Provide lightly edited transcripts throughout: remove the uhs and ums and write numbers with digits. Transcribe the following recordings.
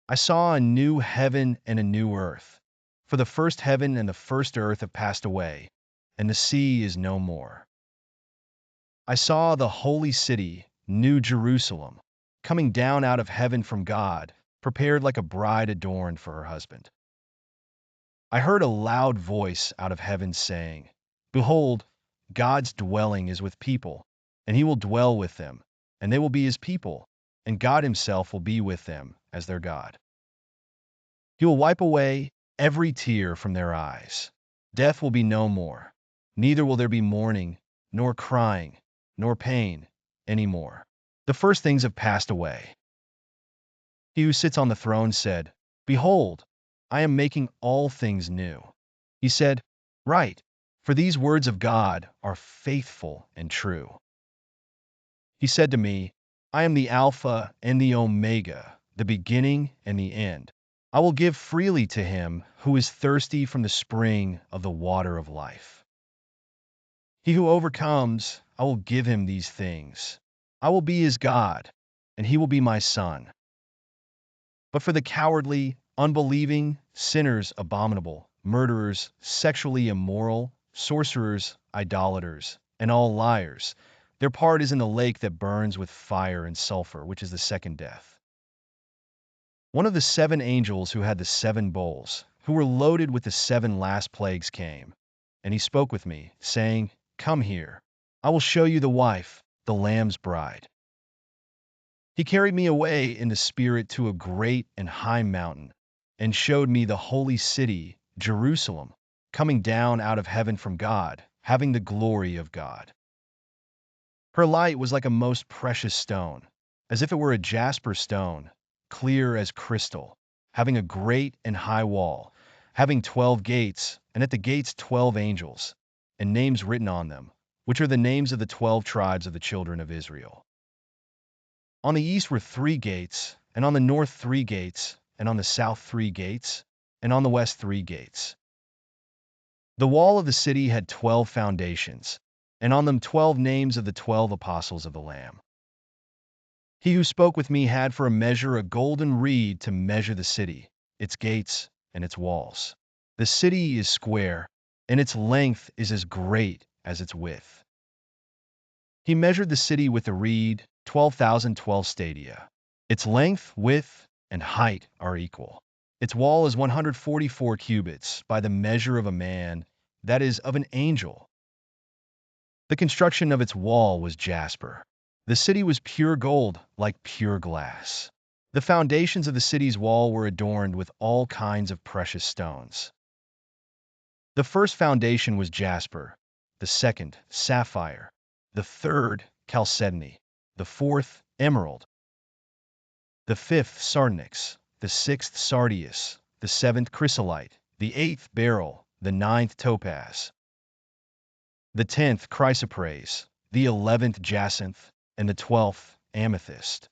I saw a new heaven and a new earth, for the first heaven and the first earth have passed away, and the sea is no more. I saw the holy city, New Jerusalem, coming down out of heaven from God, prepared like a bride adorned for her husband. I heard a loud voice out of heaven saying, "Behold, God's dwelling is with people, and he will dwell with them, and they will be his people, and God himself will be with them as their God. He will wipe away every tear from their eyes. Death will be no more, neither will there be mourning, nor crying, nor pain any more. The first things have passed away." He who sits on the throne said, "Behold, I am making all things new." He said, "Write, for these words of God are faithful and true." He said to me, "I am the Alpha and the Omega, the beginning and the end. I will give freely to him who is thirsty from the spring of the water of life. He who overcomes, I will give him these things. I will be his God, and he will be my son. But for the cowardly, unbelieving, sinners, abominable, murderers, sexually immoral, sorcerers, idolaters, and all liars, their part is in the lake that burns with fire and sulfur, which is the second death." One of the seven angels who had the seven bowls, who were loaded with the seven last plagues, came, and he spoke with me, saying, "Come here. I will show you the wife, the Lamb's bride." He carried me away in the Spirit to a great and high mountain, and showed me the holy city, Jerusalem, coming down out of heaven from God, having the glory of God. Her light was like a most precious stone, as if it were a jasper stone, clear as crystal, having a great and high wall, having 12 gates, and at the gates 12 angels, and names written on them, which are the names of the 12 tribes of the children of Israel. On the east were 3 gates, and on the north 3 gates, and on the south 3 gates, and on the west 3 gates. The wall of the city had 12 foundations, and on them 12 names of the 12 apostles of the Lamb. He who spoke with me had for a measure a golden reed to measure the city, its gates, and its walls. The city is square, and its length is as great as its width. He measured the city with the reed, 12,012 stadia. Its length, width, and height are equal. Its wall is 144 cubits by the measure of a man, that is, of an angel. The construction of its wall was jasper. The city was pure gold, like pure glass. The foundations of the city's wall were adorned with all kinds of precious stones. The first foundation was jasper, the second, sapphire, the third, chalcedony, the fourth, emerald, the fifth, sardonyx, the sixth, sardius, the seventh, chrysolite, the eighth, beryl, the ninth, topaz, the 10th, chrysoprase, the 11th, jacinth, and the 12th, amethyst.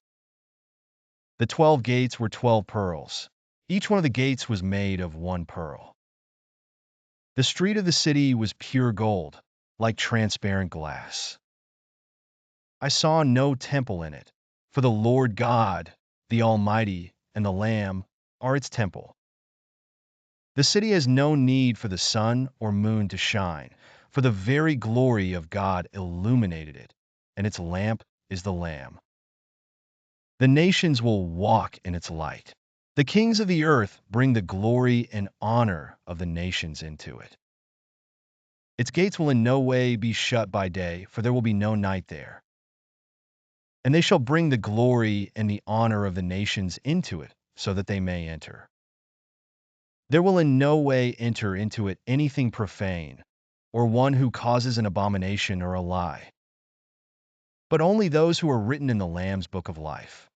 The 12 gates were 12 pearls. Each one of the gates was made of one pearl. The street of the city was pure gold, like transparent glass. I saw no temple in it, for the Lord God, the Almighty, and the Lamb are its temple. The city has no need for the sun or moon to shine, for the very glory of God illuminated it, and its lamp is the Lamb. The nations will walk in its light. The kings of the earth bring the glory and honor of the nations into it. Its gates will in no way be shut by day, for there will be no night there. And they shall bring the glory and the honor of the nations into it, so that they may enter. There will in no way enter into it anything profane, or one who causes an abomination or a lie, but only those who are written in the Lamb's book of life.